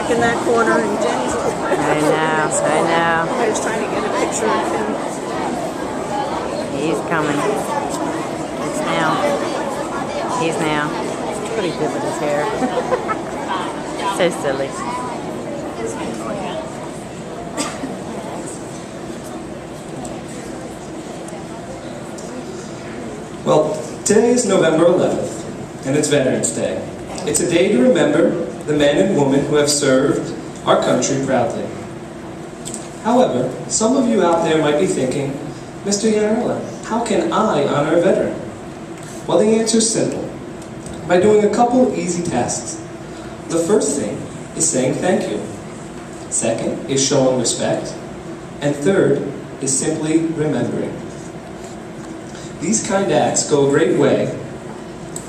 back in that corner, and Jenny's over there. I know. I was trying to get a picture of him. He's coming. It's now. He's now. He's pretty good with his hair. So silly. Well, today is November 11th, and it's Veterans Day. It's a day to remember the men and women who have served our country proudly. However, some of you out there might be thinking, Mr. Yarella, how can I honor a veteran? Well, the answer is simple. By doing a couple easy tasks. The first thing is saying thank you. Second is showing respect. And third is simply remembering. These kind acts go a great way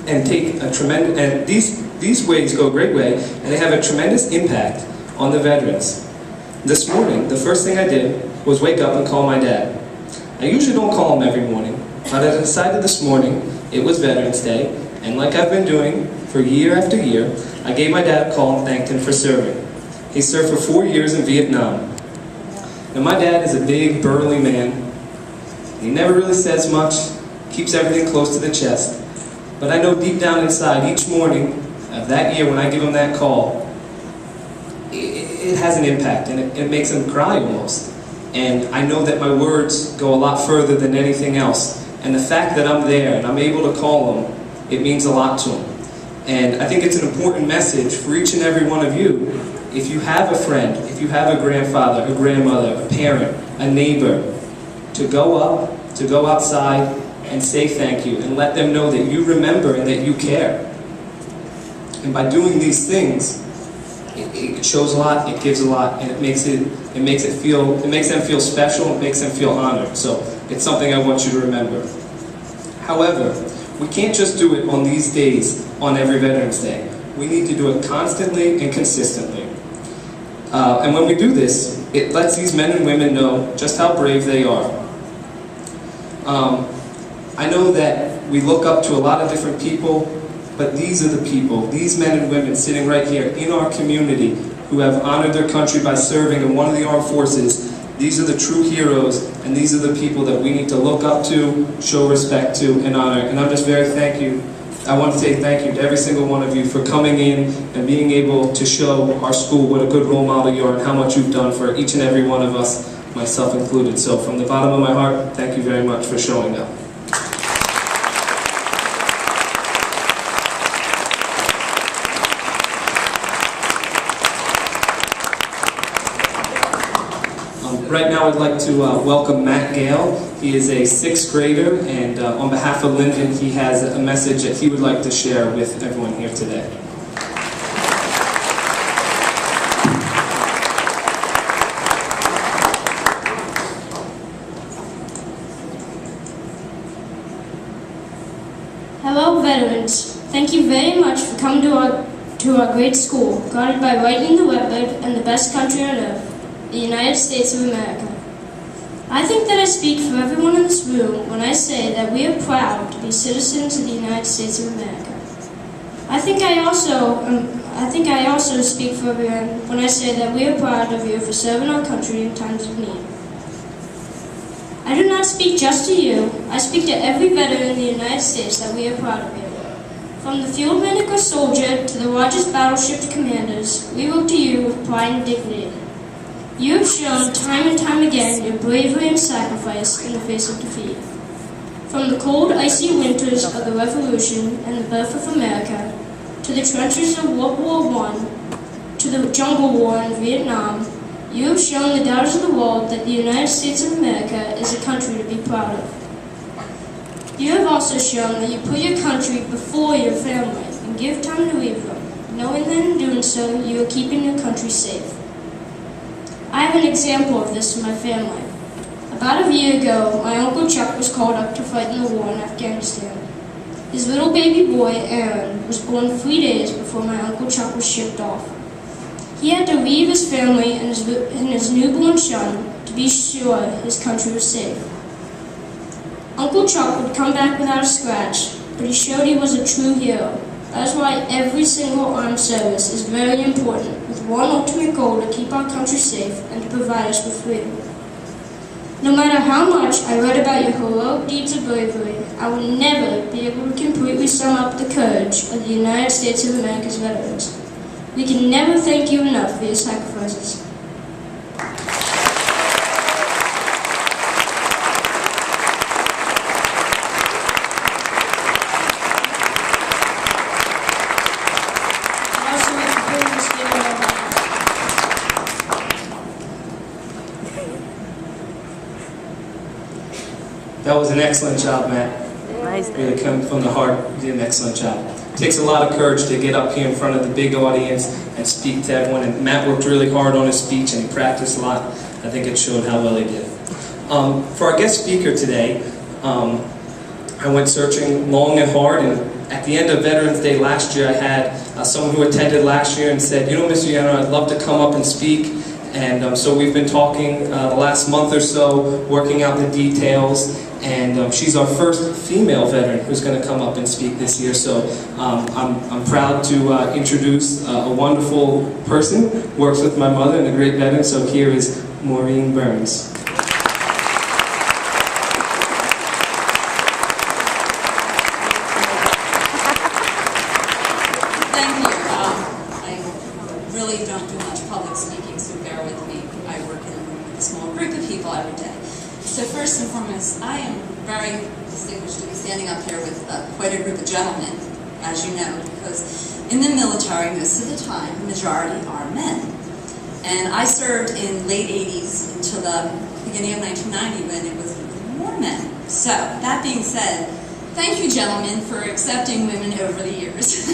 and these ways go a great way and they have a tremendous impact on the veterans. This morning, the first thing I did was wake up and call my dad. I usually don't call him every morning, but I decided this morning it was Veterans Day, and like I've been doing for year after year, I gave my dad a call and thanked him for serving. He served for 4 years in Vietnam. Now my dad is a big, burly man. He never really says much, keeps everything close to the chest. But I know deep down inside, each morning of that year when I give him that call, it has an impact, and it makes him cry almost. And I know that my words go a lot further than anything else. And the fact that I'm there and I'm able to call him, it means a lot to him. And I think it's an important message for each and every one of you. If you have a friend, if you have a grandfather, a grandmother, a parent, a neighbor, to go outside and say thank you and let them know that you remember and that you care. And by doing these things, it shows a lot, it gives a lot, and it makes them feel special, it makes them feel honored. So it's something I want you to remember. However, we can't just do it on these days, on every Veterans Day. We need to do it constantly and consistently. And when we do this, it lets these men and women know just how brave they are. I know that we look up to a lot of different people, but these are the people, these men and women sitting right here in our community who have honored their country by serving in one of the armed forces. These are the true heroes, and these are the people that we need to look up to, show respect to, and honor. And I'm just very I want to say thank you to every single one of you for coming in and being able to show our school what a good role model you are and how much you've done for each and every one of us, myself included. So from the bottom of my heart, thank you very much for showing up. Right now I'd like to welcome Matt Gale. He is a 6th grader, and on behalf of Linden, he has a message that he would like to share with everyone here today. Hello, veterans. Thank you very much for coming to our great school, guarded by Linden the Leopard and the best country on earth, the United States of America. I think that I speak for everyone in this room when I say that we are proud to be citizens of the United States of America. I think I also speak for everyone when I say that we are proud of you for serving our country in times of need. I do not speak just to you. I speak to every veteran in the United States that we are proud of you. From the field medic or soldier to the largest battleship commanders, we look to you with pride and dignity. You have shown time and time again your bravery and sacrifice in the face of defeat. From the cold, icy winters of the Revolution and the birth of America, to the trenches of World War I, to the jungle war in Vietnam, you have shown the doubters of the world that the United States of America is a country to be proud of. You have also shown that you put your country before your family and give time to leave them, knowing that in doing so, you are keeping your country safe. I have an example of this in my family. About a year ago, my Uncle Chuck was called up to fight in the war in Afghanistan. His little baby boy, Aaron, was born 3 days before my Uncle Chuck was shipped off. He had to leave his family and his newborn son to be sure his country was safe. Uncle Chuck would come back without a scratch, but he showed he was a true hero. That is why every single armed service is very important with one ultimate goal: to keep our country safe and to provide us with freedom. No matter how much I read about your heroic deeds of bravery, I will never be able to completely sum up the courage of the United States of America's veterans. We can never thank you enough for your sacrifices. That was an excellent job, Matt. Nice. Really coming from the heart. You did an excellent job. It takes a lot of courage to get up here in front of the big audience and speak to everyone. And Matt worked really hard on his speech and he practiced a lot. I think it showed how well he did. For our guest speaker today, I went searching long and hard, and at the end of Veterans Day last year, I had someone who attended last year and said, you know, Mr. Yanner, I'd love to come up and speak. And so we've been talking the last month or so, working out the details, and she's our first female veteran who's going to come up and speak this year. So I'm proud to introduce a wonderful person, works with my mother and a great veteran. So here is Maureen Burns. Thank you. I really don't do much public speaking, so bear with me. I work in a room with a small group of people every day. So first and foremost, I am very distinguished to be standing up here with quite a group of gentlemen, as you know, because in the military, most of the time, the majority are men. And I served in late 80s until the beginning of 1990 when it was more men. So, that being said, thank you, gentlemen, for accepting women over the years.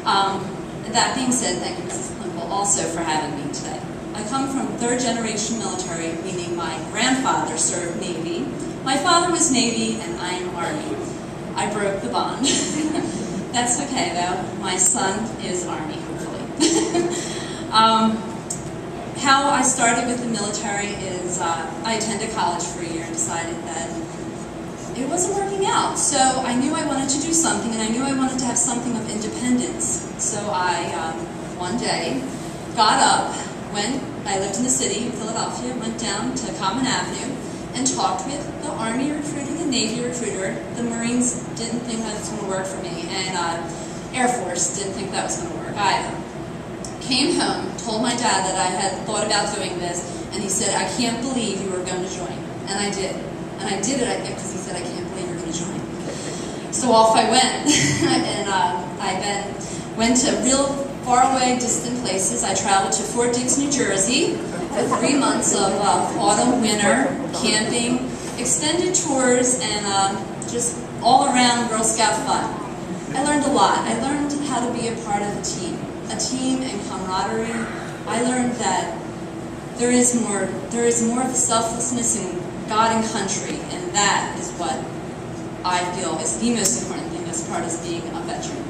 That being said, thank you, Mrs. Klimple, also for having me today. I come from third-generation military, meaning my grandfather served Navy. My father was Navy, and I am Army. I broke the bond. That's okay, though. My son is Army, hopefully. How I started with the military is I attended college for a year and decided that it wasn't working out. So I knew I wanted to do something, and I knew I wanted to have something of independence. So I, one day, got up, I lived in the city of Philadelphia, went down to Common Avenue, and talked with the Army recruiter, the Navy recruiter. The Marines didn't think that was going to work for me, and Air Force didn't think that was going to work either. Came home, told my dad that I had thought about doing this, and he said, I can't believe you were going to join. And I did. And I did it, I think, because he said, I can't believe you're going to join. So off I went. And I then went to real faraway, distant places. I traveled to Fort Dix, New Jersey for 3 months of autumn, winter, camping, extended tours, and just all around Girl Scout fun. I learned a lot. I learned how to be a part of a team and camaraderie. I learned that there is more of the selflessness in God and country, and that is what I feel is the most important thing as part of being a veteran.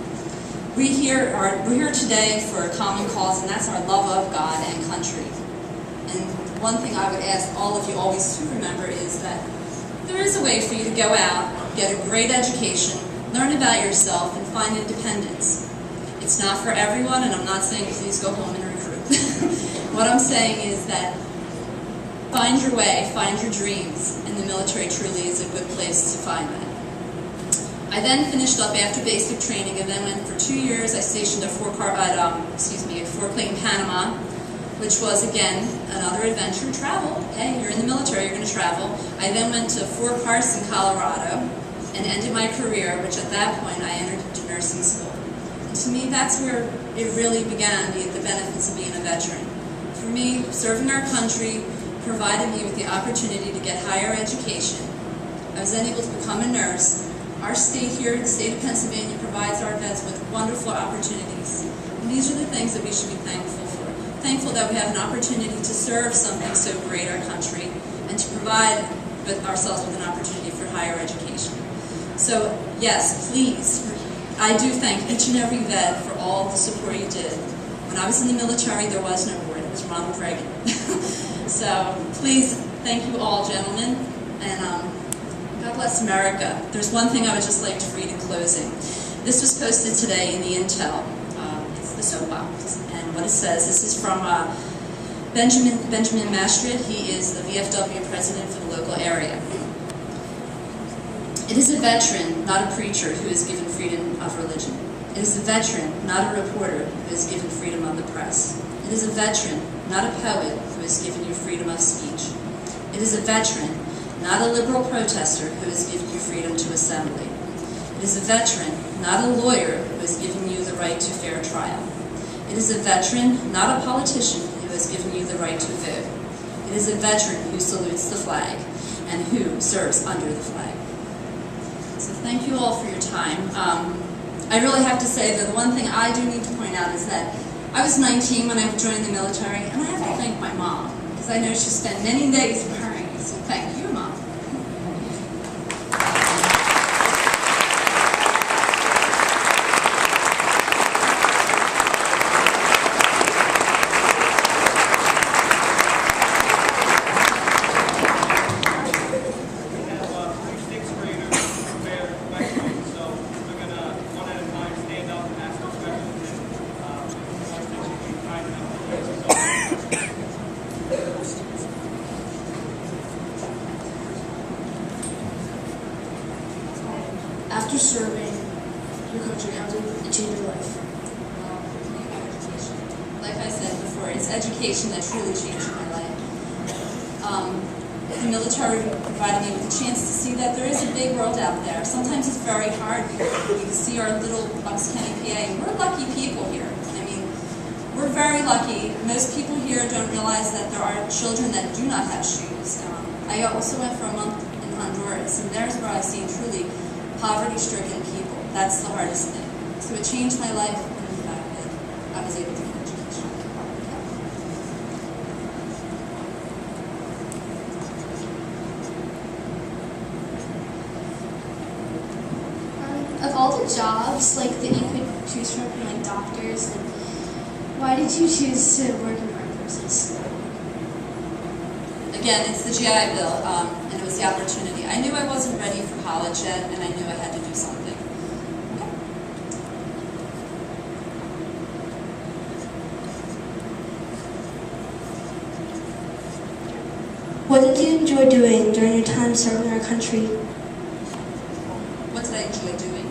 We're here today for a common cause, and that's our love of God and country. And one thing I would ask all of you always to remember is that there is a way for you to go out, get a great education, learn about yourself, and find independence. It's not for everyone, and I'm not saying please go home and recruit. What I'm saying is that find your way, find your dreams, and the military truly is a good place to find that. I then finished up after basic training and then went for 2 years. I stationed at Fort Clayton, Panama, which was, again, another adventure. Travel. Hey, you're in the military, you're going to travel. I then went to Fort Carson, Colorado, and ended my career, which at that point I entered into nursing school. And to me, that's where it really began, the benefits of being a veteran. For me, serving our country provided me with the opportunity to get higher education. I was then able to become a nurse. Our state here, the state of Pennsylvania, provides our vets with wonderful opportunities. And these are the things that we should be thankful for. Thankful that we have an opportunity to serve something so great, our country, and to provide ourselves with an opportunity for higher education. So, yes, please, I do thank each and every vet for all the support you did. When I was in the military, there was no board. It was Ronald Reagan. So, please, thank you all, gentlemen, and God bless America. There's one thing I would just like to read in closing. This was posted today in the Intel. It's the soapbox, and what it says. This is from Benjamin Mastrid. He is the VFW president for the local area. It is a veteran, not a preacher, who is given freedom of religion. It is a veteran, not a reporter, who is given freedom of the press. It is a veteran, not a poet, who has given you freedom of speech. It is a veteran, not a liberal protester, who has given you freedom to assembly. It is a veteran, not a lawyer, who has given you the right to fair trial. It is a veteran, not a politician, who has given you the right to vote. It is a veteran who salutes the flag and who serves under the flag. So thank you all for your time. I really have to say that the one thing I do need to point out is that I was 19 when I joined the military, and I have to thank my mom, because I know she spent many days preparing me, so thank you, Mom. After serving your country, how did it change your life? Education. Like I said before, it's education that truly changed my life. The military provided me with a chance to see that there is a big world out there. Sometimes it's very hard because we see our little Bucks County, PA, and we're lucky people here. I mean, we're very lucky. Most people here don't realize that there are children that do not have shoes. I also went for a month in Honduras, and there's where I've seen truly poverty-stricken people. That's the hardest thing. So it changed my life in the fact that I was able to get education. Of all the jobs like that you could choose from, like doctors, like, why did you choose to work in armed forces? Again, it's the GI Bill, and it was the opportunity. I knew I wasn't ready for college yet, and I knew I had to do something. What did you enjoy doing during your time serving our country? What did I enjoy doing?